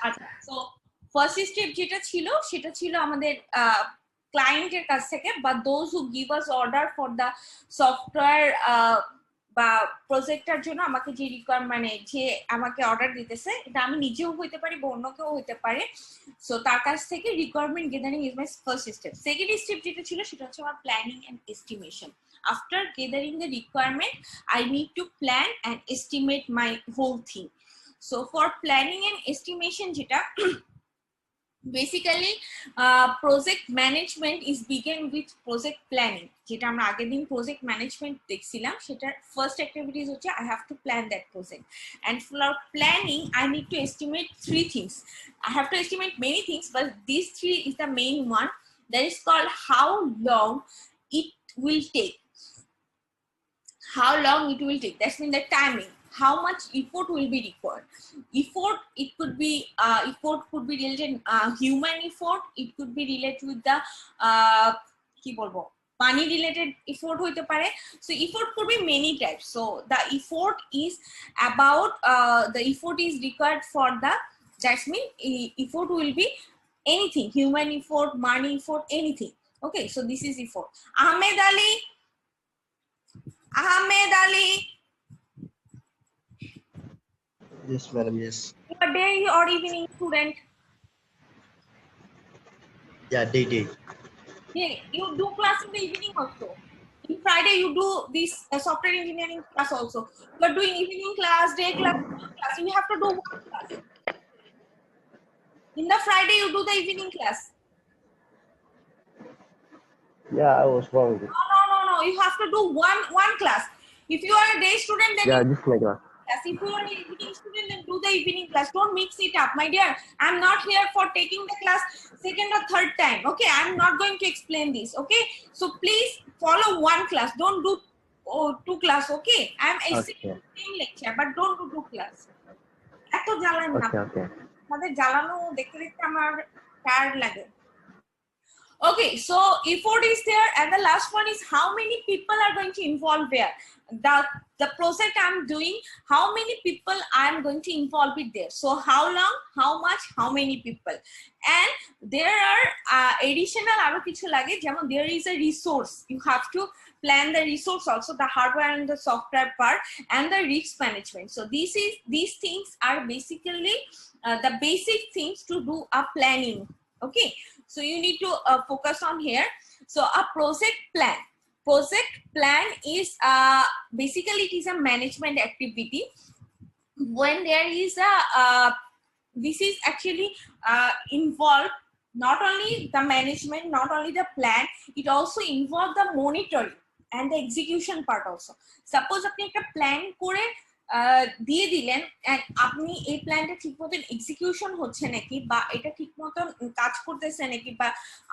আচ্ছা, so first step যেটা ছিল সেটা ছিল আমাদের ক্লায়েন্টের কাছ থেকে বা those who give us order for the software বা প্রজেক্টটার জন্য আমাকে যে মানে যে আমাকে অর্ডার দিতেছে, এটা আমি নিজেও হইতে পারি বা অন্য কেউ হইতে পারে। সো তার কাছ থেকে requirement gathering is my first step. Second step যেটা ছিল সেটা হচ্ছে আমার planning and estimation. After gathering the requirement, I need to plan and estimate my whole thing. So for planning and estimation যেটা basically project management is begin with project planning, যেটা আমরা আগের দিন project management দেখছিলাম সেটার first activities হচ্ছে I have to plan that project, and for planning I need to estimate three things. I have to estimate many things, but these three is the main one. That is called how long it will take. How long it will take, that's mean the timing. How much effort will be required. Effort, it could be effort could be related human effort, it could be related with the ki bolbo money related effort hoite pare. So effort could be many types. So the effort is about the effort is required for the, that mean effort will be anything, human effort, money effort, anything. Okay, so this is effort. Ahmed Ali, Ahmed Ali. Yes, madam. Yes. You are day or evening student? Yeah, day. Yeah, you do class in the evening also. In Friday you do this software engineering class also. You are doing evening class, day class, night class. You have to do one class. In the Friday you do the evening class. Yeah, I was wrong. No. You have to do one class. If you are a day student, then Yeah, just like that. If you are an evening student, then do the evening class. Don't mix it up, my dear. I'm not here for taking the class second or third time. Okay, I'm not going to explain this. Okay, so please follow one class. Don't do two class. Okay, I'm explaining the same lecture, but don't do two class. এত জ্বালান না, আমাদের জ্বালানো দেখতে দেখতে আমার tired লাগে। Okay, so effort is there, and the last one is how many people are going to involve there. The project I'm doing, how many people I'm going to involve it there. So how long, how much, how many people. And there are additional aro kichu lage, jemon there is a resource. You have to plan the resource also, the hardware and the software part, and the risk management. So these things are basically the basic things to do a planning. Okay, so you need to focus on here. So a project plan is basically it is a management activity when there is a this is actually involved not only the management, not only the plan, it also involves the monitoring and the execution part also. Suppose আপনি একটা plan করে দিয়ে দিলেন, আপনি এই প্ল্যানটা ঠিক মতন এক্সিকিউশন হচ্ছে নাকি বা এটা ঠিক মতন কাজ করতেছে নাকি বা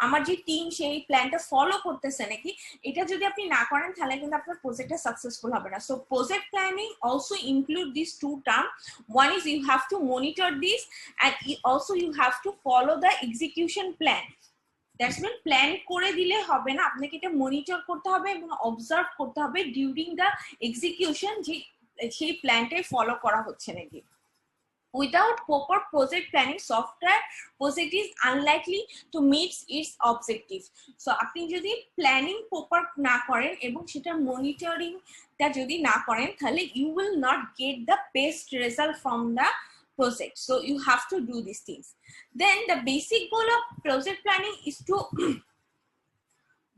আমার যে টিম সেই প্ল্যানটা ফলো করতেছে নাকি, এটা যদি আপনি না করেন তাহলে কিন্তু আপনার প্রজেক্টটা সাকসেসফুল হবে না। So project planning also include this two term. One is you have to monitor this and also you have to follow the execution plan. That's mean plan করে দিলে হবে না, আপনাকে এটা মনিটর করতে হবে এবং অবজার্ভ করতে হবে ডিউরিং দ্য এক্সিকিউশন যে সেই প্ল্যানটাই ফলো করা হচ্ছে নাকি। Without proper project planning, software project is unlikely to meet its objective. So আপনি যদি প্ল্যানিং প্রপার না করেন এবং সেটা মনিটরিং টা যদি না করেন তাহলে you will not get the best result from the project. So you have to do these things. Then the basic goal of project planning is to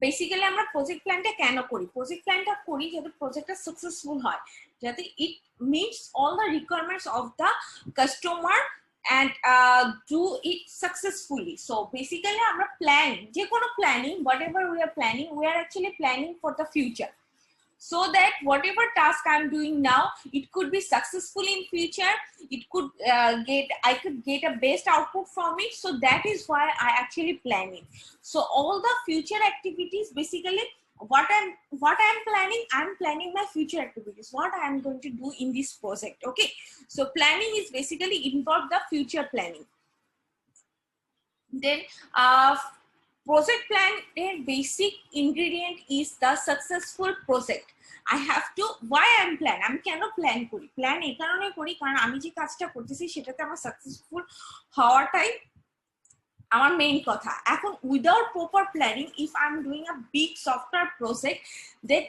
basically আমরা প্রজেক্ট প্ল্যানটা কেন করি? প্রজেক্ট প্ল্যানটা করি যাতে প্রজেক্টটা সাকসেসফুল হয়, যাতে it meets all the requirements of the customer and do it successfully. So basically আমরা প্ল্যান, যে কোনো planning, whatever we are planning, we are actually planning for the future, so that whatever task I'm doing now, it could be successful in future. It could I could get a best output from it. So that is why I actually plan it. So all the future activities, basically what I'm planning, I'm planning my future activities, what I'm going to do in this project. Okay, so planning is basically involve the future planning. Then project plan basic ingredient is the successful project. I have to why I'm plan আমি কেন plan করি plan এই কারণে করি কারণ আমি যে কাজটা করতেছি সেটাতে আমার সাকসেসফুল হওয়াটাই আমার মেইন কথা এখন without proper planning if I am doing a big software project that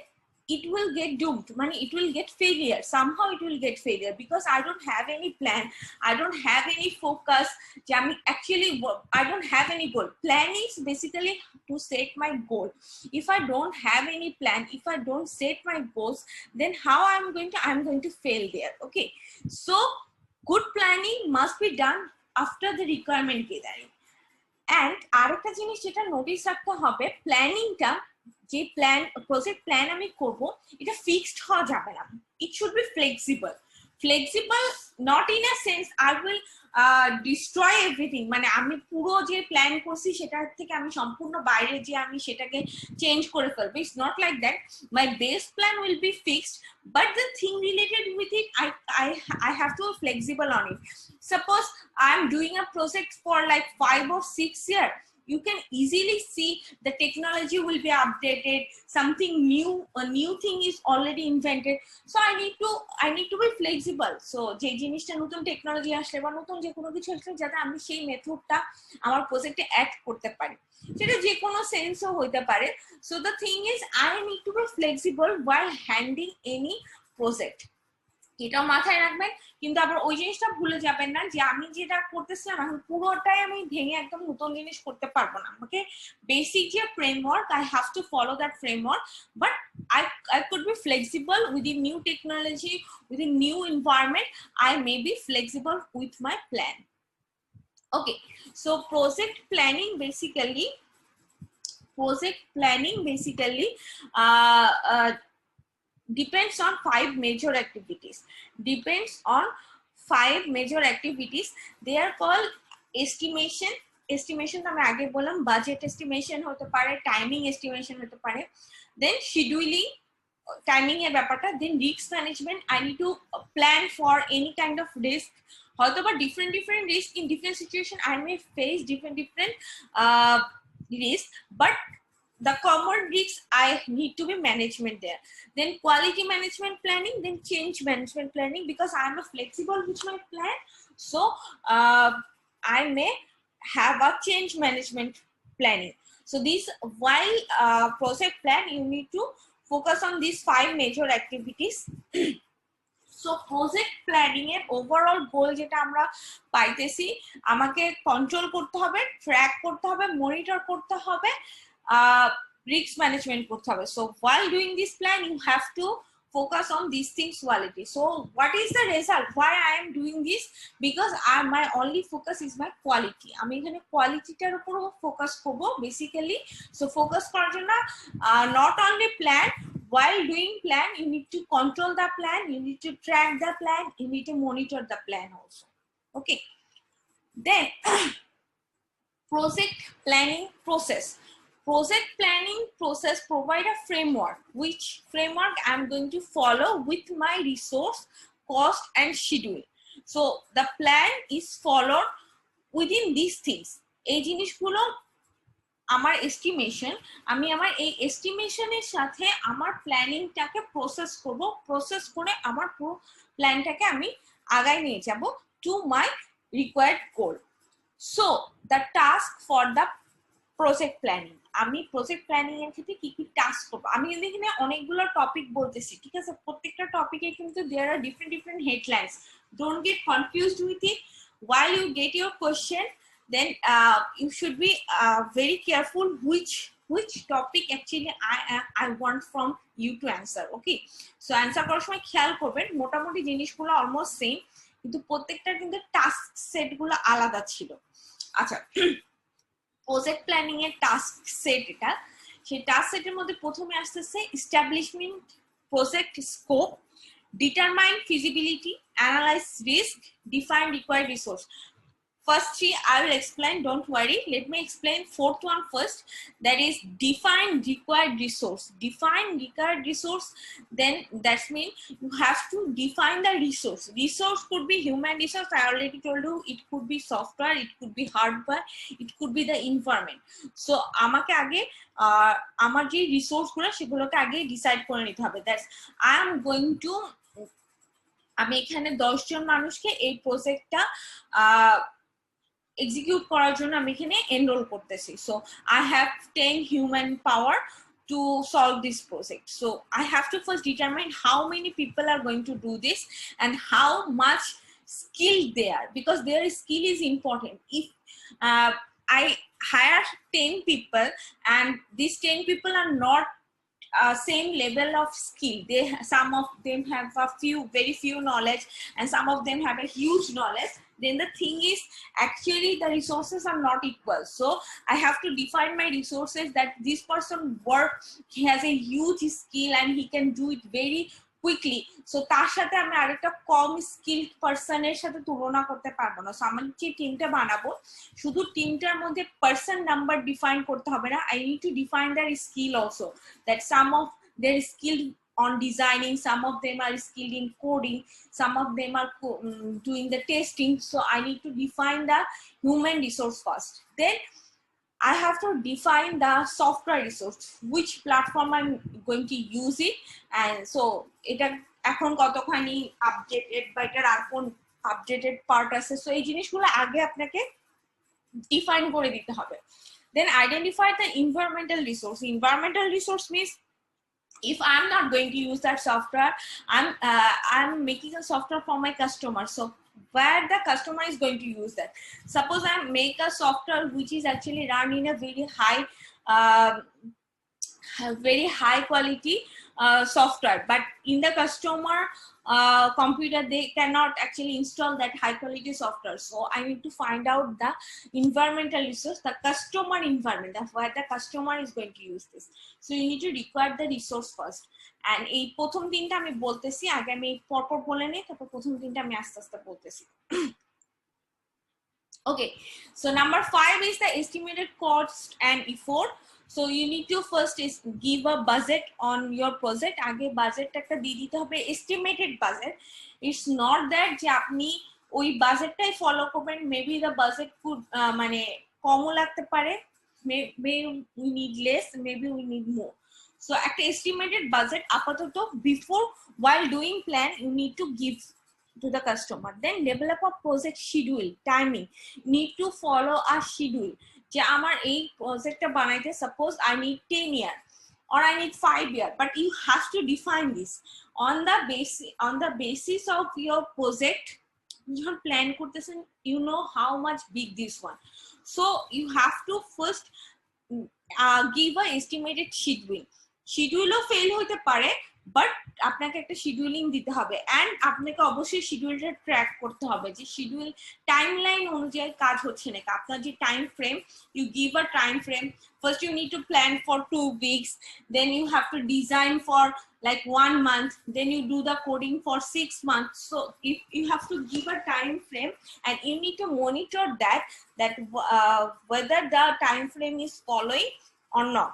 it will get doomed money it will get failure somehow it will get failure because I don't have any plan I don't have any focus actually I don't have any goal plan is basically to set my goal if I don't have any plan if I don't set my goals then how I'm going to fail there okay so good planning must be done after the requirement gathering and আরেকটা জিনিস যেটা notice রাখতে হবে প্ল্যানিংটা যে plan project plan আমি করব এটা ফিক্সড হওয়া যাবে না it should be flexible not in a sense I will destroy everything মানে আমি পুরো যে প্ল্যান করছি সেটার থেকে আমি সম্পূর্ণ বাইরে যে আমি সেটাকে চেঞ্জ করে ফেলবো it's not like that my base plan will be fixed but the thing related with it I have to be flexible on it suppose I'm doing a project for like 5 or 6 years you can easily see the technology will be updated something new a new thing is already invented so I need to be flexible so je jinishta notun technology asle ba notun je kono kichu asle jate ami sei method ta amar project e add korte pari seta je kono sense o hoite pare so the thing is I need to be flexible while handling any project এটা মাথায় রাখবেন কিন্তু আবার ওই জিনিসটা ভুলে যাবেন না যে আমি যেটা করতেছিলাম এখন পুরোটাই আমি ভেঙে একদম নতুন জিনিস করতে পারবো না আমাকে বেসিক যে framework I have to follow that framework but I could be flexible with the new technology with the new environment I may be flexible with my plan okay so project planning basically depends on 5 major activities they are called estimation আমি আগে বললাম budget estimation হতে পারে timing estimation হতে পারে then scheduling timing এর ব্যাপারটা then risk management I need to plan for any kind of risk হয়তো বা different risk in different situation I may face different risk but the common risks I need to be management there then quality management planning then change management planning because I am flexible with my plan so I may have a change management planning so this while project plan you need to focus on these 5 major activities so project planning এর overall goal যেটা আমরা পাইতেছি আমাকে control করতে হবে track করতে হবে monitor করতে হবে risk management করতে হবে so while doing this plan you have to focus on these things quality so what is the result why I am doing this because my only focus is my quality আমি এখানে কোয়ালিটিটার উপর focus করব basically so focus করার জন্য not only plan while doing plan you need to control the plan you need to track the plan you need to monitor the plan also okay then project planning process provide a framework which framework I'm going to follow with my resource cost and schedule so the plan is followed within these things এই জিনিসগুলো আমার estimation আমি আমার এই এস্টিমেশনের সাথে আমার প্ল্যানিংটাকে process করে আমার পুরো প্ল্যানটাকে আমি আগায় নিয়ে যাব to my required goal so the task for the project planning আমি প্রজেক্ট প্ল্যানিং এর ক্ষেত্রে কি কি টাস্ক করব আমি এখানে অনেকগুলো টপিক বলতেছি ঠিক আছে প্রত্যেকটা টপিকে কিন্তু there are different headlines don't get confused with it while you get your question then you should be very careful which topic actually I want from you to answer okay so answer করার সময় খেয়াল করবেন মোটামুটি জিনিসগুলো almost same কিন্তু প্রত্যেকটার কিন্তু task সেটগুলো আলাদা ছিল আচ্ছা প্রজেক্ট প্ল্যানিং এর টাস্ক সেট এটা সেই টাস্ক সেটের মধ্যে প্রথমে আসতেছে establishment project scope determine feasibility analyse risk define required resource first three I will explain, don't worry. Let me explain fourth one first, that is define required resource. Define required resource, then that means you have to define the resource. Resource could be human resource, I already told you, it could be software, it could be hardware, it could be the environment. So আমাকে আগে আমার যে resource গুলো সেগুলোকে আগে decide করে নিতে হবে। That's I am going to, আমি এখানে 10 জন মানুষকে এই প্রজেক্টটা এক্সিকিউট করার জন্য আমি এখানে এনরোল করতেছি। So I have 10 human power to solve this project. So I have to first determine how many people are going to do this and how much skilled they are, because their skill is important. If I hire 10 people and these 10 people are not same level of skill, some of them have very few knowledge and some of them have a huge knowledge, then the thing is actually the resources are not equal. So I have to define my resources that this person he has a huge skill and he can do it very quickly. So তার সাথে আমি আরেকটা কম skilled পারসনের সাথে তুলনা করতে পারবো না। So আমি যে টিমটা বানাবো শুধু টিমটার মধ্যে পারসন নাম্বার ডিফাইন করতে হবে না, I need to define their skill also, that some of their skilled on designing, some of them are skilled in coding, some of them are doing the testing. So I need to define the human resource first, then I have to define the software resource, which platform I'm going to use it, and so এটা এখন কতখানি updated বা এটার আর কোন updated part আছে, so এই জিনিসগুলো আগে আপনাকে ডিফাইন করে দিতে হবে। Then identify the environmental resource. Environmental resource means if I'm not going to use that software, I'm making a software for my customer, so where the customer is going to use that. Suppose I make a software which is actually run in a very high quality software, but in the customer computer they cannot actually install that high quality software. So I need to find out the environmental resource, the customer environment, that's where the customer is going to use this. So you need to require the resource first, and এই প্রথম তিনটা আমি বলতেছি আগে, আমি পরপর বলে নেই, তারপর প্রথম তিনটা আমি আস্তে আস্তে বলতেছি। Okay, so number 5 is the estimated cost and effort. So you need to first is give a budget on your project. আগে বাজেট একটা দিয়ে দিতে হবে, estimated budget. It's not that যে আপনি ওই বাজেটটাই ফলো করবেন, মেবি the budget could মানে কমও লাগতে পারে, maybe we need less, maybe we need more. So একটা estimated budget আপাতত before while doing plan you need to give to the customer. Then develop a project schedule, timing. Need to follow a schedule. যে আমার এই প্রজেক্টটা বানাইতে suppose I need 10 year or I need 5 year, but you have to define this on the basis of your project. যখন plan করতেছেন, you know how much big this one, so you have to first give a estimated schedule fail হতে পারে, but আপনাকে একটা scheduling দিতে হবে, and আপনাকে অবশ্যই শিডিউলটা ট্র্যাক করতে হবে যে শিডিউল টাইমলাইন অনুযায়ী কাজ হচ্ছে নাকি। আপনার যে time frame, you give a time frame, first you need to plan for 2 weeks, then you have to design for like 1 month, then you do the coding for 6 months. So if you have to give a time frame and you need to monitor that whether the time frame is following or not.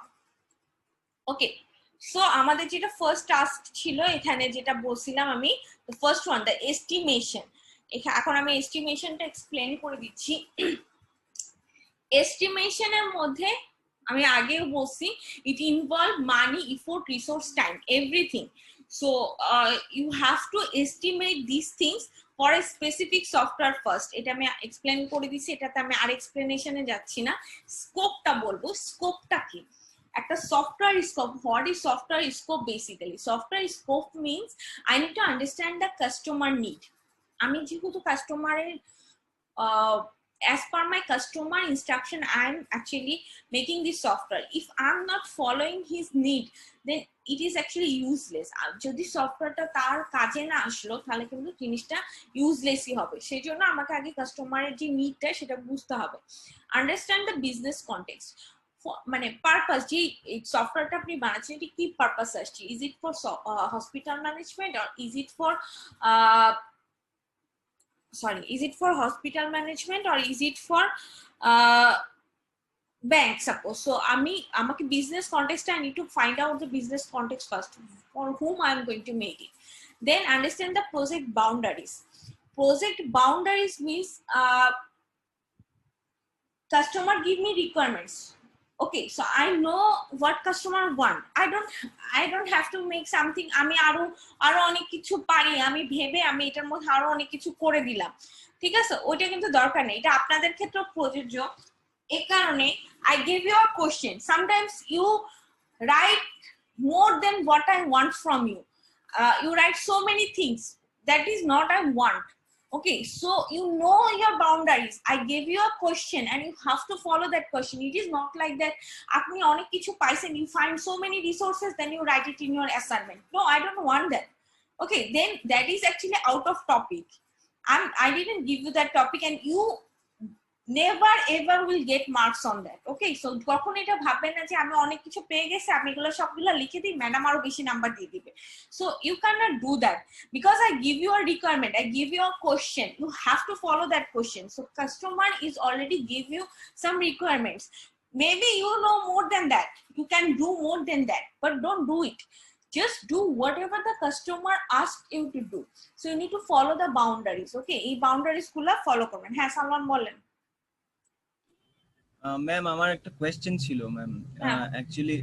Okay, so আমাদের যেটা first task ছিল এখানে যেটা বলছিলাম আমি, first one the estimation. এখন আমি এস্টিমেশনটা explain করে দিচ্ছি। এস্টিমেশনের মধ্যে আমি আগেও বলছি, it involve money, effort, resource, time, everything. So you have to estimate this things for a specific software first. এটা আমি এক্সপ্লেন করে দিচ্ছি, এটাতে আমি আর এক্সপ্লেনেশনে যাচ্ছি না। স্কোপটা বলবো, স্কোপটা কি? একটা software scope, what is software scope? Basically software scope means I need to understand the customer need. আমি যেহেতু কাস্টমারের as per my customer instruction I am actually making this software. If I'm not following his need, then it is actually useless. যদি সফটওয়্যারটা তার কাজে না আসলো তাহলে কিন্তু জিনিসটা ইউজলেসই হবে। সেই জন্য আমাকে আগে কাস্টমারের যে নিডটা সেটা বুঝতে হবে। আন্ডারস্ট্যান্ড দ্য বিজনেস কনটেক্সট, মানে পারপাস, যে সফটওয়্যারটা আপনি বানাচ্ছেন এটি কি পারপাস আসছে, is it for hospital management or is it for sorry, is it for hospital management or is it for bank suppose? So amake business context, I need to find out the business context first, for whom I am going to make it. Then understand the project boundaries. Project boundaries means customer give me requirements. Okay, so I know what customer want. I don't have to make something আমি আরো অনেক কিছু পারি আমি ভেবে আমি এটার মধ্যে আরো অনেক কিছু করে দিলাম, ঠিক আছে? ওইটা কিন্তু দরকার নেই, এটা আপনাদের ক্ষেত্রে প্রযোজ্য। এই কারণে I give you a question. Sometimes you write more than what I want from you. You write so many things that is not I want. Okay, so you know your boundaries. I gave you a question and you have to follow that question. It is not like that apni onek kichu paisen, you find so many resources, then you write it in your assignment. No, I don't want that. Okay, then that is actually out of topic. I didn't give you that topic and you never ever will get marks on that. Okay, so কখন এটা ভাববেন না যে আমি অনেক কিছু পেয়ে গেছি আমি এগুলো সবগুলো লিখে দিই ম্যাডাম আরো বেশি নাম্বার দিয়ে দিবে। So you cannot do that because I give you a requirement, I give you a question, you have to follow that question. So customer is already give you some requirements, maybe you know more than that, you can do more than that, but don't do it. Just do whatever the customer asks you to do. So you need to follow the boundaries. Okay, এই boundaries গুলো follow করবেন। হ্যাঁ সালমান বলেন। Ma'am আমার একটা question ছিল ma'am. Actually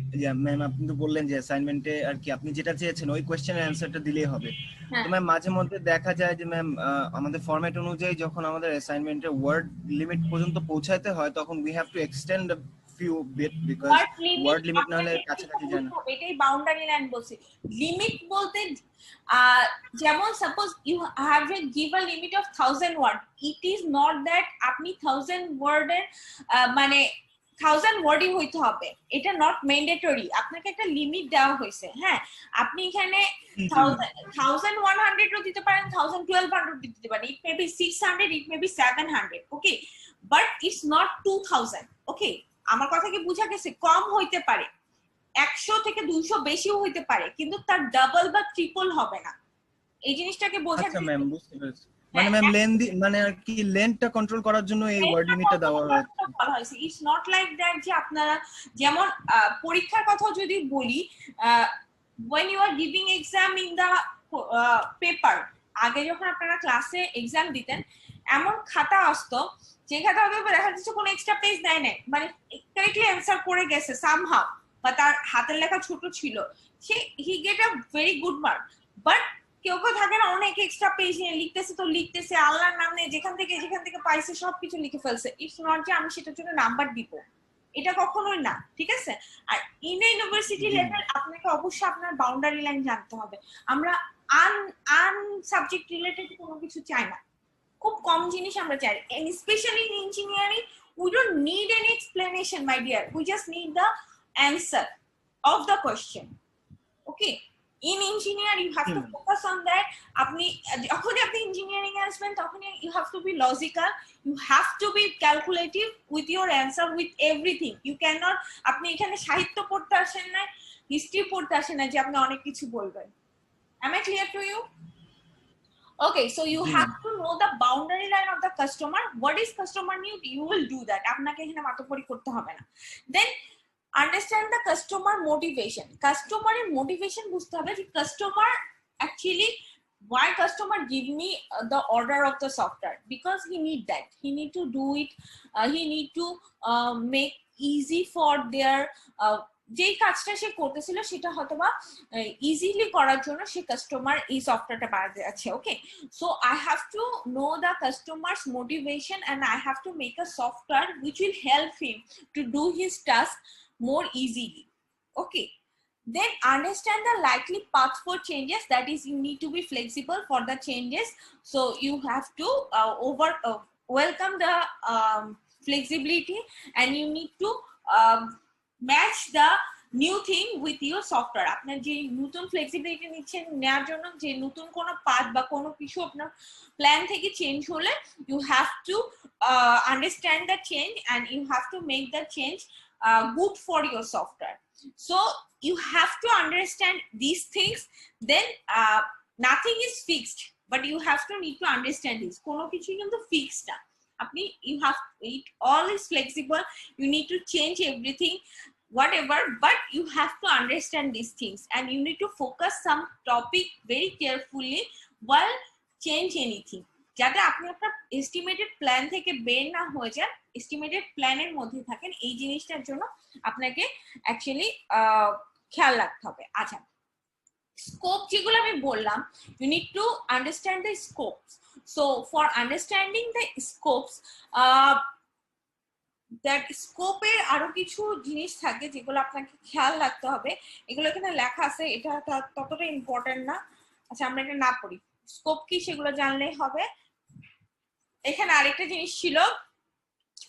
ma'am আপনি তো বললেন যে অ্যাসাইনমেন্টে আর কি আপনি যেটা চেয়েছেন ওই কোয়েশ্চেনের অ্যানসারটা দিলেই হবে। তো ম্যাম মাঝে মধ্যে দেখা যায় যে ম্যাম আমাদের ফরম্যাট অনুযায়ী যখন আমাদের অ্যাসাইনমেন্টের ওয়ার্ড লিমিট পর্যন্ত পৌঁছাতে হয় তখন we have to extend a few bit because word limit না হলে কাছাকাছি যায় না। এটাই বাউন্ডারি লাইন বলছি। লিমিট বলতে যেমন suppose you have a give a limit of 1000 word, it is not that আপনি 1000 ওয়ার্ডের মানে 1000 ওয়ার্ডই হইতে হবে, এটা নট ম্যান্ডেটরি। আপনাকে একটা লিমিট দেওয়া হয়েছে। হ্যাঁ, আপনি এখানে 1100 ও দিতে পারেন, 1200 দিতে পারেন, it may be 600, it may be 700, okay, but it's not 2000। Okay, আমার কথা কি বুঝা গেছে? কম হইতে পারে, 100 থেকে 200 বেশিও হইতে পারে, কিন্তু তার ডাবল বা ট্রিপল হবে না। এই জিনিসটাকে বোঝা আচ্ছা ম্যাম বুঝতে পেরেছি। মানে ম্যাম লেন্থ মানে আর কি লেন্থটা কন্ট্রোল করার জন্য এই ওয়ার্ড লিমিটটা দেওয়া হয়েছে। ইটস নট লাইক দ্যাট যে আপনারা যেমন পরীক্ষার কথা যদি বলি, when you are giving exam in the paper, আগে যখন আপনারা ক্লাসে এক্সাম দিতেন এমন খাতা আসতো যে খাতা দেখা যাচ্ছে কোনো এক্সট্রা পেজ দেয় নাই, মানে কারেক্টলি অ্যান্সার করে গেছে সামহাউ, বা তার হাতের লেখা ছোট ছিল, সে he get a very good mark. But কেউ কেউ থাকে না অনেক এক্সট্রা পেজ নিয়ে লিখতেছে, তো লিখতেছে আল্লাহর নাম নেই, যেখান থেকে পাইছে সবকিছু লিখে ফেলছে। ইটস নট যে আমি সেটার জন্য নাম্বার দিব, এটা কখনোই না, ঠিক আছে? আর ইন ইউনিভার্সিটি লেভেল আপনাকে অবশ্যই আপনার বাউন্ডারি লাইন জানতে হবে। আমরা আন সাবজেক্ট রিলেটেড কোনো কিছু চাই না, খুব কম জিনিস আমরা চাই, and especially in engineering we don't need any explanation my dear, we just need the answer of the question. Okay, in engineer you have to focus on that. আপনি যখন আপনি ইঞ্জিনিয়ারিং আসবেন তখন you have to be logical, you have to be calculative with your answer, with everything. You cannot, আপনি এখানে সাহিত্য পড়তে আসেন না, হিস্ট্রি পড়তে আসেন না যে আপনি অনেক কিছু বলবেন। Am I clear to you? Okay, so you have to know the boundary line of the customer. What is customer need? You will do that. আপনাকে এখানে মাতব্বরি করতে হবে না। Then understand the customer motivation. Customer এর motivation বুঝতে হবে যে customer actually why customer give me the order of the software, because he need that, he need to do it, he need to make easy for their যেই কাজটা সে করতেছিল সেটা হয়তোবা easily করার জন্য সে কাস্টমার এই সফটওয়্যারটা বানাতে যাচ্ছে। Okay, so I have to know the customers motivation and I have to make a software which will help him to do his task more easily. Okay, then understand the likely path for changes, that is you need to be flexible for the changes. So you have to welcome the flexibility, and you need to match the new thing with your software. আপনার যে নতুন flexibility নিচ্ছেন নেওয়ার জন্য, যে নতুন কোনো path বা কোনো কিছু আপনার প্ল্যান থেকে চেঞ্জ হলে you have to understand the change and you have to make the change good for your software. So you have to understand these things, then nothing is fixed. but you have to need to understand this. কোনো কিছু কিন্তু fixed না, আপনি you have it all is flexible, you need to change everything whatever, but you have to understand these things and you need to focus some topic very carefully while change anything, যাতে আপনি আপনার estimated plan থেকে বের না হয়ে যান, estimated প্ল্যানের মধ্যে থাকেন। এই জিনিসটার জন্য আপনাকে অ্যাকচুয়ালি খেয়াল রাখতে হবে। আচ্ছা, স্কোপ যেগুলো আমি বললাম, you need to understand the scopes. So for understanding the scopes, that scope এর আরো কিছু জিনিস থাকে যেগুলো আপনাকে খেয়াল রাখতে হবে। এগুলো এখানে লেখা আছে, এটা ততটা ইম্পর্টেন্ট না। আচ্ছা, আমরা এটা না পড়ি, স্কোপ কি সেগুলো জানলেই হবে। এখানে আরেকটা জিনিস ছিল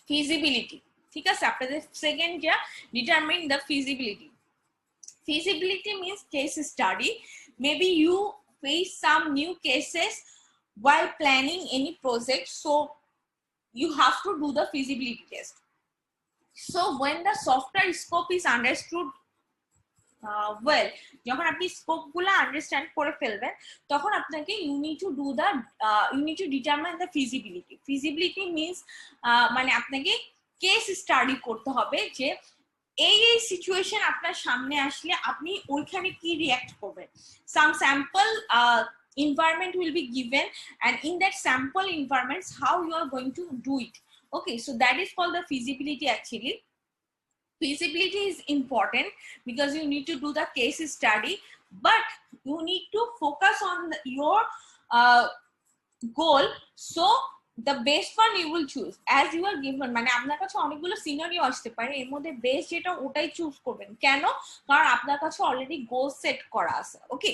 ফিজিবিলিটি, ঠিক আছে? আপনাদের সেকেন্ড যা determine the feasibility. Feasibility means case study. Maybe you face some new cases while planning any project, so you have to do the feasibility test. So when the software scope is understood well, যখন আপনি scope গুলো understand করে ফেলবেন, তখন আপনাকে you need to determine the feasibility. Feasibility means মানে আপনাকে case study করতে হবে যে এই সিচুয়েশন আপনার সামনে আসলে আপনি ওইখানে কি রিঅ্যাক্ট করবেন। সাম sample environment will be given, and in that sample environments how you are going to do it. Okay, so that is called the feasibility. Actually, feasibility is important because you need to do the case study, but you need to focus on your goal. So the best one you will choose as you are given, মানে আপনার কাছে অনেকগুলো scenario আসতে পারে, এর মধ্যে best যেটা ওটাই চুজ করবেন। কেন? কারণ আপনার কাছে অলরেডি গোল সেট করা আছে। ওকে,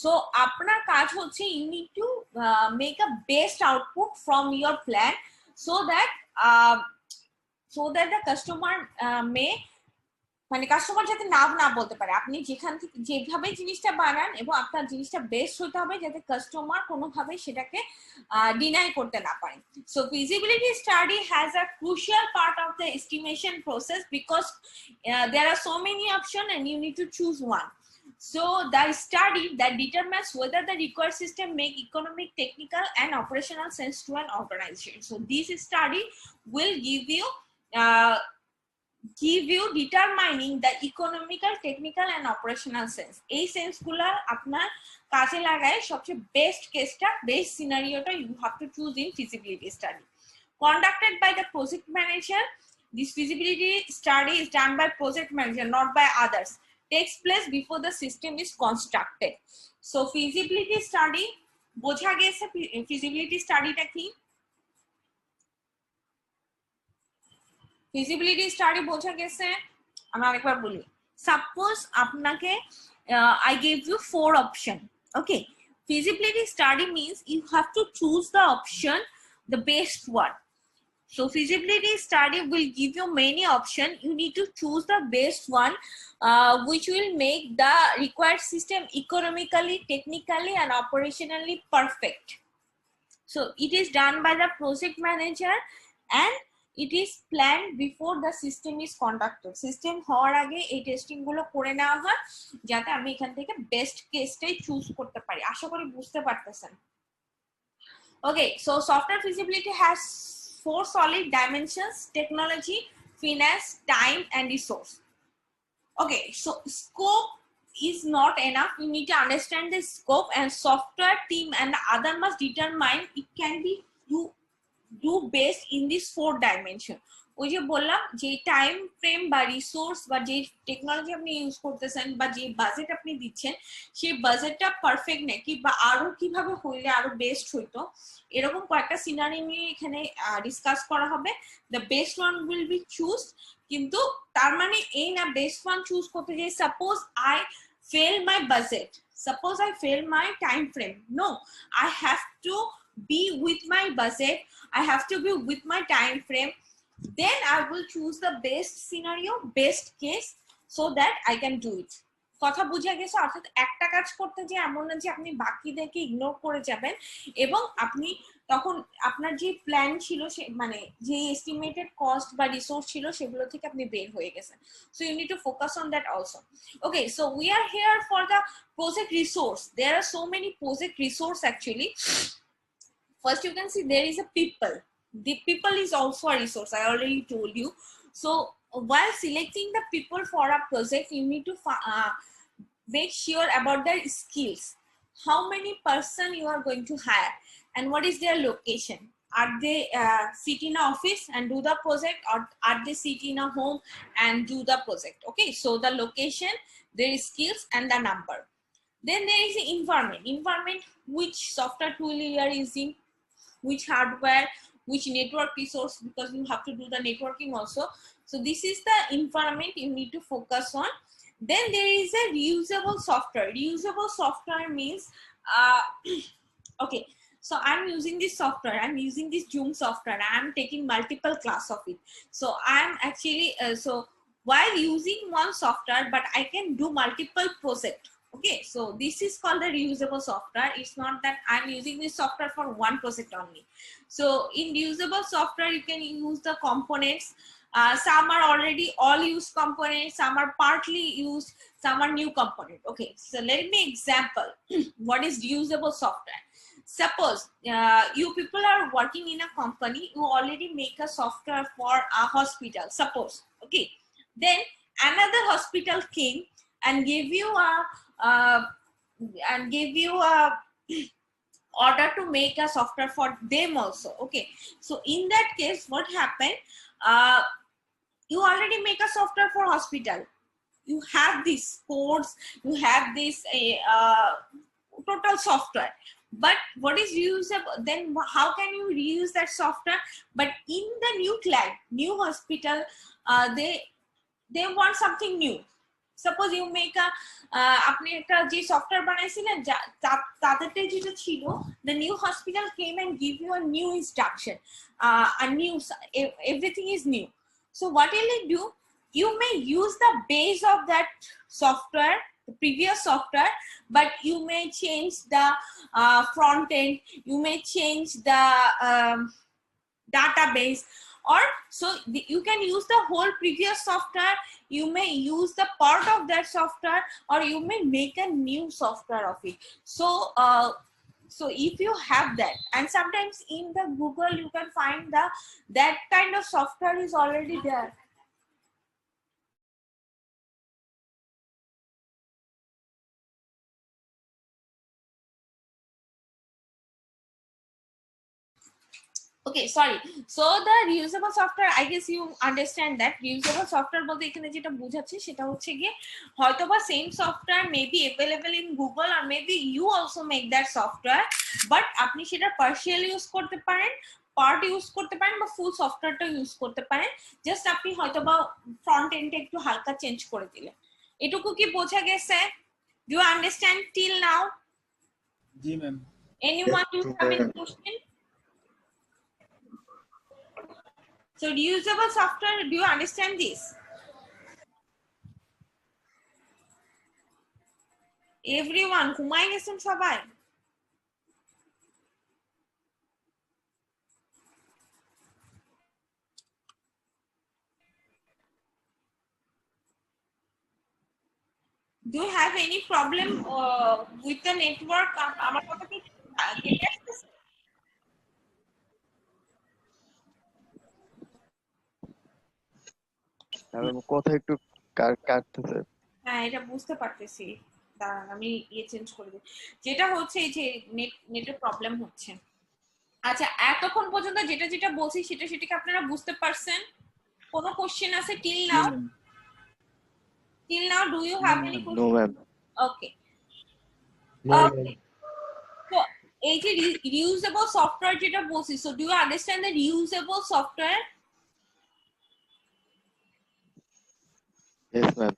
সো আপনার কাজ হচ্ছে you need to make a best output from your plan so that the customer may, মানে কাস্টমার যাতে না বলতে পারে। আপনি যেখান থেকে যেভাবে জিনিসটা বানান এবং আপনার জিনিসটা বেস্ট হতে হবে যাতে কাস্টমার কোনোভাবে সেটাকে ডিনাই করতে না পারে। So feasibility study has a crucial part of the estimation process because there are so many options and you need to choose one. So the study that determines whether the required system make economic, technical and operational sense to an organization. So this study will give you determining the economical, technical and operational sense. এই sense গুলা আপনার কাজে লাগায় সবচেয়ে best কেসটা, best সিনারিওটা you have to choose in feasibility study. Conducted by the project manager, this feasibility study is done by project manager, not by others. Takes place before the system is constructed. So feasibility study বোঝা গেছে, feasibility স্টাডিটা কি? Feasibility study বোঝা গেছে? আমি আরেকবার বলি, suppose আপনাকে I gave you 4 option. Okay, feasibility study means you have to choose the option, the best one. So feasibility study will give you many options. You need to choose the best one, which will make the required system economically, technically and operationally perfect. So it is done by the project manager and it is planned before the system is conducted. System হওয়ার আগে এই testing গুলো করে নেওয়া হয় যাতে আমি এখান থেকে বেস্ট কেসটাই চুজ করতে পারি। আশা করি বুঝতে পারতেছেন। Okay, so software feasibility has 4 solid dimensions: technology, finance, time and resource. Okay, so scope is not enough. You need to understand the scope, and software team and other must determine it can be do based in this 4 dimension. ওই যে বললাম যে time frame বা resource বা যে technology আপনি use করতেছেন বা যে বাজেট আপনি দিচ্ছেন সেই বাজেটটা পারফেক্ট নাকি বা আরো কিভাবে হইলে আরো বেস্ট হইতো, এরকম কয়েকটা সিনারি নিয়ে এখানে ডিসকাস করা হবে। The best one will be choose, কিন্তু তার মানে এই না বেস্ট ওয়ান চুজ করতে যে suppose I fail my budget, suppose I fail my time frame, no, I have to be with my budget, I have to be with my time frame, then I will choose the best scenario, best case so that I can do it. কথা বুঝা গেছে? অর্থাৎ একটা কাজ করতে যে এমন না যে আপনি বাকিদেরকে ইগনোর করে যাবেন এবং আপনি তখন আপনার যে প্ল্যান ছিল সে মানে যে এস্টিমেটেড কস্ট বা রিসোর্স ছিল সেগুলো থেকে আপনি বের হয়ে গেছেন। So you need to focus on that also. Okay, so we are here for the project resource. There are so many project resource actually. First you can see there is a people. The people is also a resource, I already told you. So while selecting the people for a project, you need to make sure about their skills. How many person you are going to hire and what is their location. Are they sit in an office and do the project, or are they sit in a home and do the project? Okay, so the location, their skills, and the number. Then there is the environment, which software tool you are using, which hardware, which network resource, because you have to do the networking also. So this is the environment you need to focus on. Then there is a reusable software. Reusable software means okay, so I'm using this software, I'm using this Zoom software, I'm taking multiple class of it. So I'm actually so while using one software, but I can do multiple project. Okay, so this is called the reusable software. It's not that I'm using this software for one project only. So in reusable software you can use the components. Some are already all used components, some are partly used, some are new component. Okay, so let me example what is reusable software. Suppose you people are working in a company, you already make a software for a hospital, suppose. Okay, then another hospital came and gave you a order to make a software for them also. Okay, so in that case what happened, you already make a software for hospital, you have these codes, you have this total software, but what is reusable? Then how can you reuse that software? But in the new client, new hospital, they want something new. Suppose you make a আপনি একটা যে software বানাইছিলেন তাদেরটা যেটা ছিল, the new hospital came and give you a new instruction, a new, everything is new. So what will it do? You may use the base of that software, the previous software, but you may change the front end, you may change the database, or so you can use the whole previous software, you may use the part of that software, or you may make a new software of it. So so if you have that, and sometimes in the Google you can find that kind of software is already there. Okay, sorry. So the reusable software, I guess you understand that reusable software বলতে এখানে যেটা বোঝাচ্ছে সেটা হচ্ছে গিয়ে হয়তোবা same software may be available in Google, or maybe you also make that software, but আপনি সেটা partial use করতে পারেন, পার্ট ইউজ করতে পারেন, বা ফুল সফটওয়্যারটা ইউজ করতে পারেন, জাস্ট আপনি হয়তোবা ফ্রন্ট এন্ডটা একটু হালকা চেঞ্জ করে দিলেন। এটুকু কি বোঝা গেছে? Do you understand till now? G ma'am. Anyone you have any question? So reusable software, do you understand this? Everyone, ঘুমাই গেছেন সবাই? Do you have any problem with the network? আমার কথা কি কেটে আসতেছে? কথা একটু কাটতেছে। হ্যাঁ, এটা বুঝতে পারতেছি। দাঁড়ান আমি চেঞ্জ করে দিই। যেটা হচ্ছে এই যে নেটের প্রবলেম হচ্ছে। আচ্ছা, এতক্ষণ পর্যন্ত যেটা যেটা বলছি সেটা কি আপনারা বুঝতে পারছেন? কোনো কোশ্চেন আছে till now? Till now, do you have any question? No, ma'am. Okay. Okay. So, এই যে reusable software যেটা বলছি, so do you understand the reusable software? Yes, ma'am.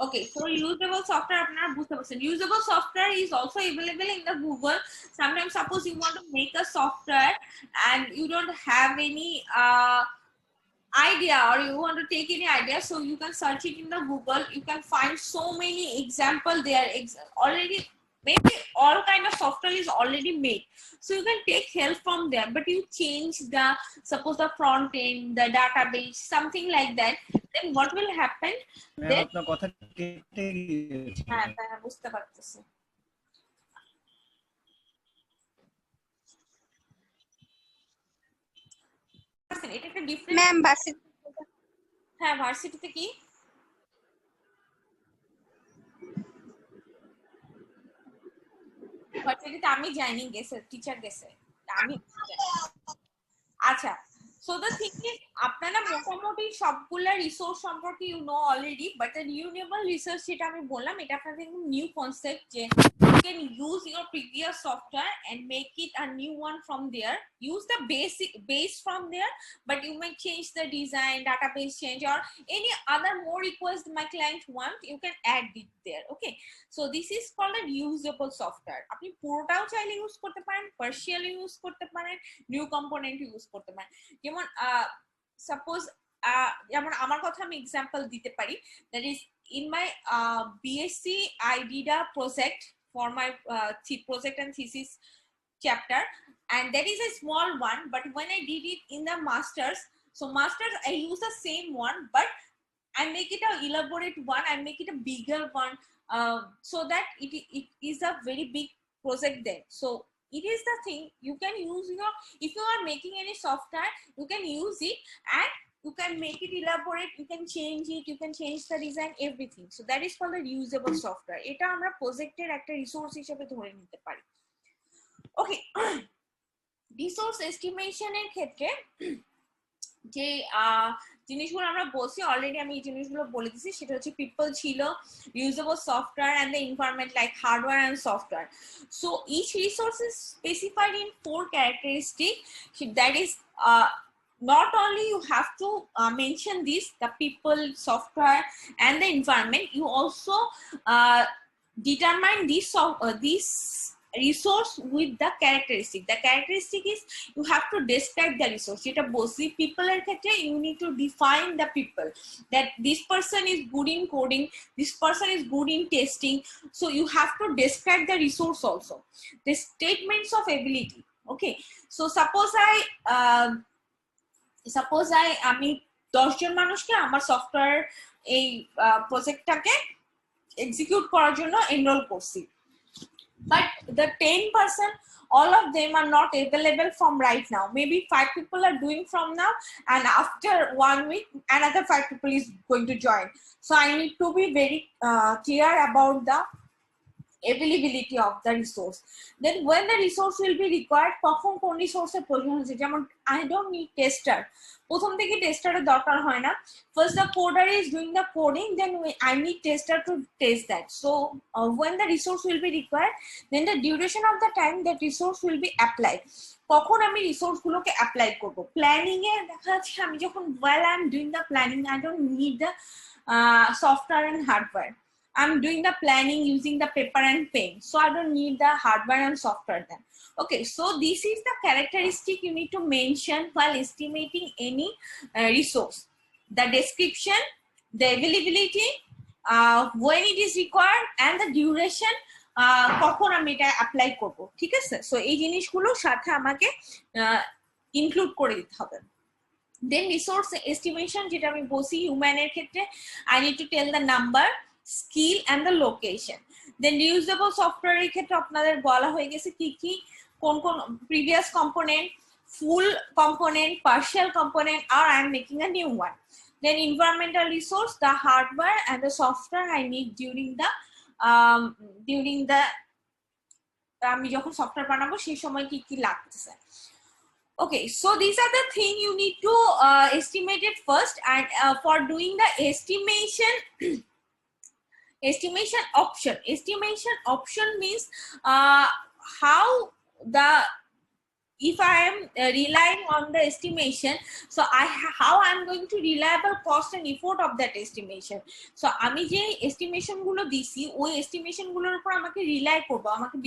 Okay, so reusable software আপনারা বুঝতে পারছেন। Reusable software is also available in the Google. Sometimes suppose you want to make a software and you don't have any idea, or you want to take any idea, so you can search it in the Google. You can find so many example there. Already maybe all kind of software is already made, so you can take help from there, but you change the, suppose the front end, the database, something like that, then what will happen ma'am then? আপনার কথা কেটে গিয়েছে। হ্যাঁ বুঝতে পারতেছি। এটা একটা different ma'am varsity. হ্যাঁ ভার্সিটিতে কি ভার্সিটিতে আমি যাইনি, গেছে টিচার গেছে, আমি আচ্ছা। সো দ্য থিং ইজ আপনারা মোটামুটি সবগুলা রিসোর্স সম্পর্কে you know already, but the renewable resource যেটা আমি বললাম এটা আপনাদের নিউ কনসেপ্ট, যে you can use your previous software and make it a new one from there. Use the base from there, but you may change the design, database change, or any other more request my client want, you can add it there. Okay, so this is called a usable software. আপনি পুরোটাও চাইলে use করতে পারেন, partially use করতে পারেন, new component use করতে পারেন। যেমন suppose যেমন আমার কথা আমি এক্সাম্পল দিতে পারি, that is in my BSc I did a project for my project and thesis chapter, and that is a small one, but when I did it in the masters, so masters I use the same one, but I make it a elaborate one, I make it a bigger one, so that it is a very big project there. So it is the thing, you can use your, if you are making any software, you can use it and you can make it elaborate, you can change it, you can change the design, everything. So that is called a reusable software. এটা আমরা প্রজেক্টের একটা resource হিসেবে ধরে নিতে পারি। ওকে, resource এস্টিমেশনের ক্ষেত্রে যে জিনিসগুলো আমরা বলছি অলরেডি, আমি এই জিনিসগুলো বলে দিছি, সেটা হচ্ছে পিপল ছিল, reusable software, and the environment like hardware and software. So each resource is specified in 4 characteristics, that is not only you have to mention this, the people, software, and the environment, you also determine this resource with the characteristic. The characteristic is you have to describe the resource. Eta bosi people er khetre you need to define the people, that this person is good in coding, this person is good in testing, so you have to describe the resource also. The statements of ability. Okay, so suppose আমি 10 জন মানুষকে আমার software এই প্রজেক্টটাকে execute করার জন্য enrol করছি, but the 10%, all of them are not available from right now. Maybe 5 people are doing from now, and after 1 week another 5 people is going to join. So I need to be very clear about the availability of the resource. Then when the resource will be required, কখন কোন রিসোর্সের প্রয়োজন হচ্ছে, যেমন I don't need tester, প্রথম থেকে টেস্টারের দরকার হয় না, first the coder is doing the coding, then I need tester to test that. So when the resource will be required, then the duration of the time that resource will be applied, কখন আমি resource গুলোকে apply করব। Planning এ দেখা যাচ্ছে আমি যখন while I am doing the planning, I don't need the software and hardware, I'm doing the planning using the paper and pen, so I don't need the hardware and software then. Okay, so this is the characteristic you need to mention while estimating any resource: the description, the availability, when it is required, and the duration, কখন আমি এটা apply করব। ঠিক আছে, so এই জিনিসগুলো সাথে আমাকে ইনক্লুড করে দিতে হবে। দেন রিসোর্স এস্টিমেশন, যেটা আমি বলছি হিউম্যানের ক্ষেত্রে, I need to tell the number, skill, and the location. Then reusable software এর ক্ষেত্রে আপনাদের বলা হয়ে গেছে কি কি, কোন কোন previous component, full component, partial component, or I am making a new one. Then environmental resource, the hardware and the software I need during the আমি যখন সফটওয়্যার বানাবো সেই সময় কি কি লাগতেছে। Okay, so these are the thing you need to estimate it first, and for doing the estimation estimation option means how the, if I am relying on the estimation, so how I'm going to reliable cost and effort of that estimation. So আমি যে estimation গুলো দিছি ওই estimation গুলোর উপর আমাকে rely করব, আমাকে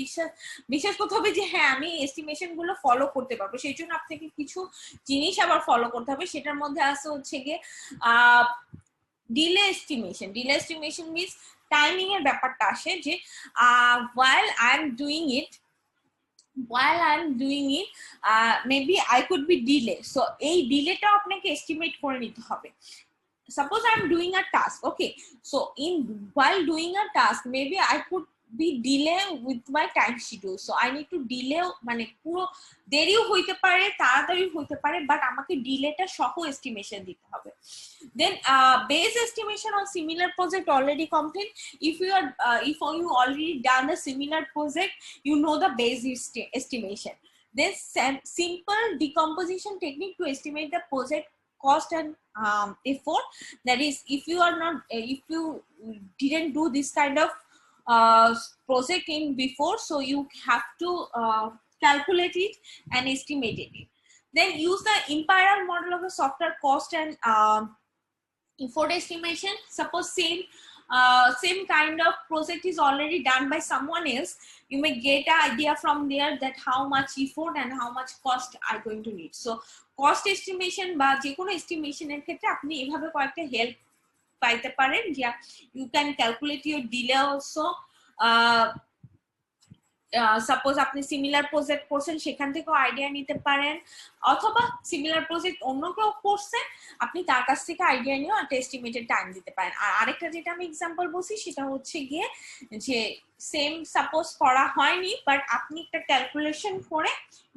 বিশ্বাস করতে হবে যে হ্যাঁ আমি estimation গুলো ফলো করতে পারবো। সেই জন্য আপনাকে কিছু জিনিস আবার ফলো করতে হবে, সেটার মধ্যে আছে হচ্ছে গিয়ে delay estimation. Delay estimation means timing এর ব্যাপারটা আসে যে while I'm doing it, maybe I could be delay. So এই ডিলেটা আপনাকে এস্টিমেট করে নিতে হবে। Suppose I'm doing a task, okay, so while doing a task maybe I could be delay with my time schedule, so I need to delay, মানে পুরো দেরিও হইতে পারে তাড়াতাড়ি হইতে পারে, বাট আমাকে ডিলেটা সহ এস্টিমেশন দিতে হবে। Then base estimation on similar project already complete. If you already done a similar project, you know the base estimation. Then simple decomposition technique to estimate the project cost and effort. That is, if you didn't do this kind of project in before, so you have to calculate it and estimate it. Then use the imperial model of the software cost and effort estimation. Suppose same kind of project is already done by someone else, you may get an idea from there that how much effort and how much cost are going to need. So cost estimation বা যে কোনো estimation এর ক্ষেত্রে আপনি এভাবে কয়েকটা help পাইতে পারেন, যে you can calculate your delay also. Suppose আপনি সিমিলার প্রজেক্ট করছেন, সেখান থেকেও আইডিয়া নিতে পারেন, অথবা সিমিলার প্রজেক্ট অন্য কেউ করছে, আপনি তার কাছ থেকে আইডিয়া নিয়েও একটা এস্টিমেটেড টাইম দিতে পারেন। আর আরেকটা যেটা আমি এক্সাম্পল বলছি সেটা হচ্ছে গিয়ে যে সেম সাপোজ করা হয়নি, বাট আপনি একটা ক্যালকুলেশন করে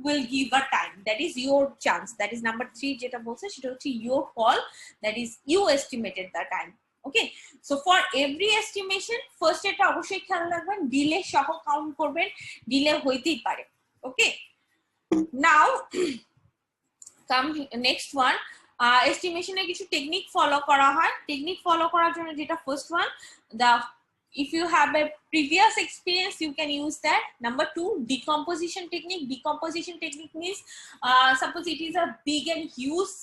will give a time, that is your chance, that is number 3 যেটা বলছে সেটা হচ্ছে your call, that is you estimated the time. Okay, so for every estimation first এটা অবশ্যই খেয়াল রাখবেন ডিলে সহ কাউন্ট করবেন, ডিলে হইতেই পারে। ওকে, নাও কাম নেক্সট ওয়ান, এস্টিমেশনে কিছু টেকনিক ফলো করা হয়। টেকনিক ফলো করার জন্য যেটা first one, if you have a previous experience you can use that. Number 2, decomposition technique. Decomposition technique means suppose it is a big and huge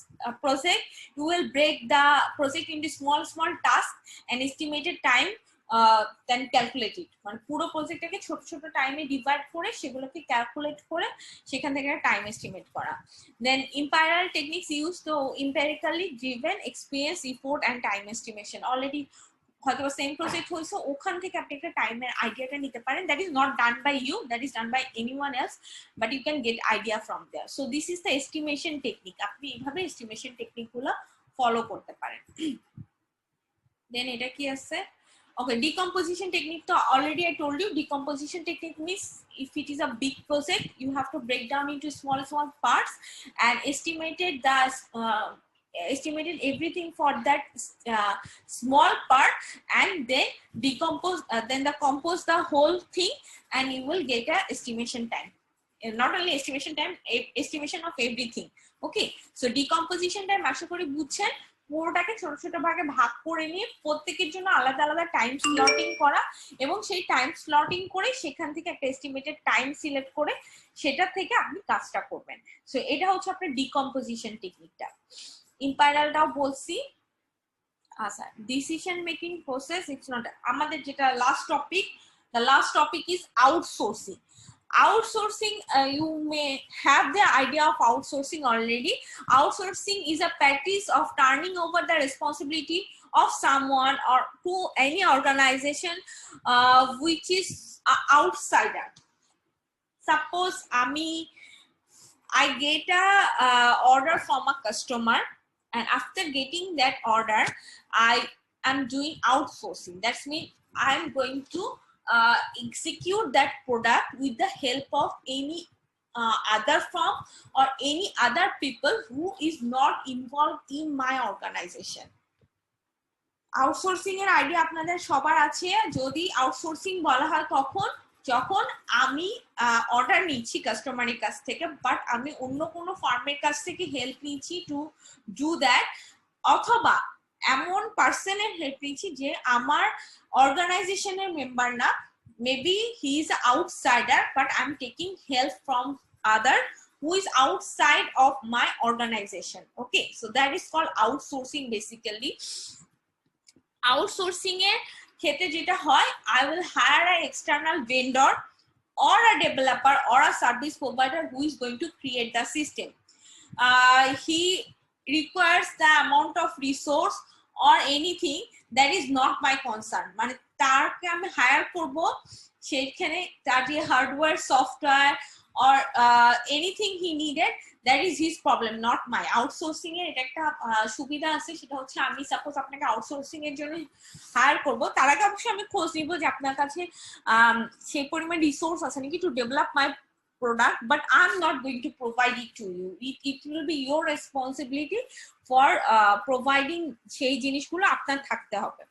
project, you will break the project into small tasks and estimated time then calculate it, মানে পুরো প্রজেক্টটাকে ছোট ছোট টাইমে divide করে সেগুলোকে calculate করে সেখান থেকে টাইম এস্টিমেট করা। দেন imperial techniques used to empirically driven experience, effort and time estimation. Already হয়তো সেম প্রজেক্ট হয়েছে, ওখান থেকে আপনি একটা টাইমের আইডিয়াটা নিতে পারেন, that is not done by you, that is done by anyone else, but you can get idea from there. So this is the estimation technique, আপনি এইভাবে এস্টিমেশন টেকনিক গুলো ফলো করতে পারেন। দেন এটা কি আছে, okay, decomposition technique to already I told you. Decomposition technique means if it is a big project you have to break down into small parts and estimated everything for that small part, and then decompose compose the whole thing and you will get a estimation time. Not only estimation time, estimation of everything. Okay, so decomposition time আশা করি বুঝছেন, পুরোটাকে ছোট ছোট ভাগে ভাগ করে নিয়ে প্রত্যেকের জন্য আলাদা আলাদা টাইম স্লটিং করা, এবং সেই টাইম স্লটিং করে সেখান থেকে একটা এস্টিমেটেড টাইম সিলেক্ট করে সেটা থেকে আপনি কাজটা করবেন। সো এটা হচ্ছে আপনার ডিকম্পোজিশন টেকনিকটা। ইম্পাইরালটাও বলছি। আচ্ছা, decision making process, it's not আমাদের যেটা last topic, the last topic is outsourcing. Outsourcing, you may have the idea of outsourcing already. Outsourcing is a practice of turning over the responsibility of someone or to any organization which is outsider. Suppose I get a order from a customer, and after getting that order I am doing outsourcing. That means I am going to execute that product with the help of any other firm or any other people who is not involved in my organization. Outsourcing এর idea আপনাদের সবার আছে। যদি outsourcing বলা হয় তখন যখন আমি অর্ডার নিচ্ছি কাস্টমারের কাছ থেকে, বাট আমি অন্য কোনো ফার্মের কাছ থেকে হেল্প নিচ্ছি টু ডু দ্যাট, অথবা এমন পার্সনের হেল্প নিচ্ছি যে আমার অর্গানাইজেশনের মেম্বার না, maybe he is outsider, but I am taking help from other who is outside of my organization. Okay, so that is called outsourcing basically. Outsourcing এর ক্ষেত্রে যেটা হয়, I will hire an external vendor or a developer or a service provider who is going to create the system. He requires the amount of resource or anything that is not my concern, মানে তাকে আমি higher করব, সেখানে তার যে hardware software or anything he needed, that is his problem, not my. Outsourcing এর এটা একটা সুবিধা আছে, সেটা হচ্ছে আমি সাপোজ আপনাকে আউটসোর্সিং এর জন্য হায়ার করব, তার আগে অবশ্যই আমি খোঁজ নিব যে আপনার কাছে সেই পরিমাণ রিসোর্স আছে নাকি to develop my product, but I'm not going to provide it to you. It will be your responsibility for providing সেই জিনিসগুলো আপনার থাকতে হবে।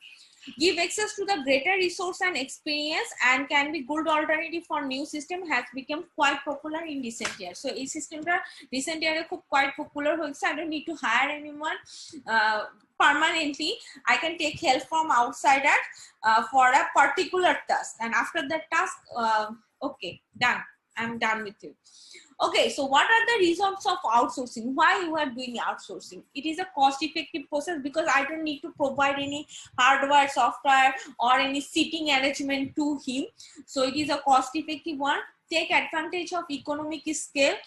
Give access to the greater resource and experience and can be good alternative for new system has become quite popular in recent years. So এই সিস্টেমটা recent year খুব quite popular হয়েছে। I don't need to hire anyone permanently. I can take help from outsider for a particular task, and after that task okay, done, I'm done with you. Okay, so what are the reasons of outsourcing? Why you are doing outsourcing? It is a cost-effective process because I don't need to provide any hardware, software, or any seating arrangement to him. So it is a cost-effective one. Take advantage of economic scale.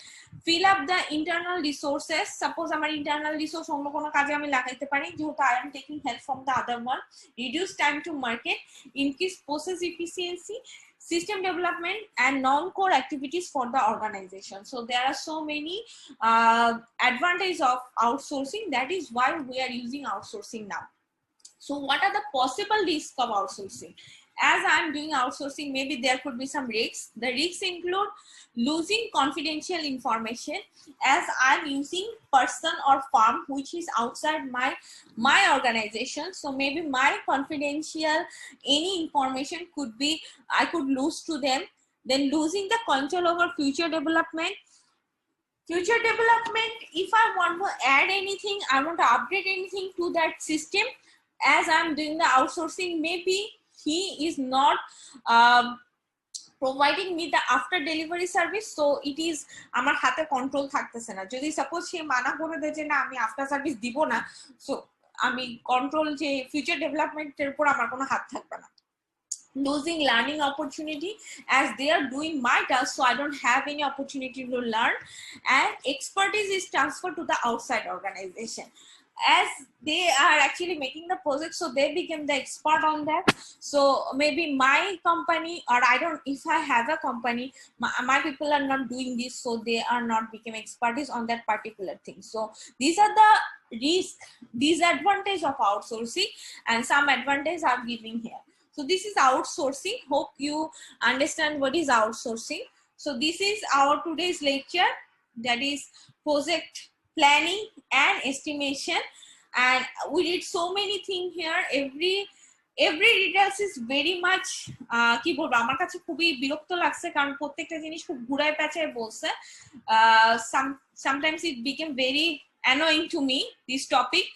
Fill up the internal resources. Suppose our internal resource অন্য কোনো কাজে আমি লাগাইতে পারি, যেহেতু I am taking help from the other one. Reduce time to market. Increase process efficiency. System development and non-core activities for the organization. So there are so many advantages of outsourcing. That is why we are using outsourcing now. So what are the possible risks of outsourcing? As I'm doing outsourcing, maybe there could be some risks. The risks include losing confidential information, as I'm using person or firm which is outside my organization. So maybe my confidential any information could be, I could lose to them. Then losing the control over future development. Future development, if I want to add anything, I want to update anything to that system, as I'm doing the outsourcing, maybe he is not providing me the after delivery service, so it is আমার হাতে control থাকতেছে না। যদি suppose সে মানা করে দেয় যে না আমি আফটার সার্ভিস দিব না, সো আমি কন্ট্রোল যে ফিউচার ডেভেলপমেন্টের উপর আমার কোনো হাত থাকবে না। Losing learning opportunity, as they are doing my task, so I don't have any opportunity to learn, and expertise is transferred to the outside organization, as they are actually making the project, so they became the expert on that. So maybe my company, or I don't, if I have a company, my people are not doing this, so they are not become expertise on that particular thing. So these are the risk, disadvantage of outsourcing, and some advantage are giving here. So this is outsourcing. Hope you understand what is outsourcing. So this is our today's lecture, that is project planning and estimation, and we did so many things here. Every details is very much কি বলবো, আমার কাছে খুবই বিরক্ত লাগছে, কারণ প্রত্যেকটা জিনিস খুব ঘুরায় পেঁচায় বলছে। Sometimes it became very annoying to me, this topic,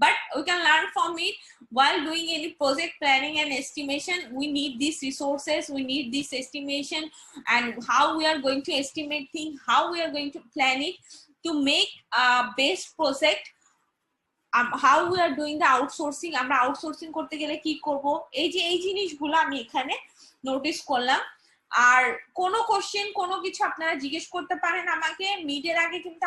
but we can learn from it. While doing any project planning and estimation, we need these resources, we need this estimation, and how we are going to estimate things, how we are going to plan it to make a best project. How we are doing the outsourcing, আমরা outsourcing করতে গেলে কি করব, এই জিনিসগুলো আমি এখানে notice করলাম। আর কোনো কোশ্চেন কোনো কিছু আপনারা জিজ্ঞেস করতে পারেন আমাকে, মিডের আগে কিন্তু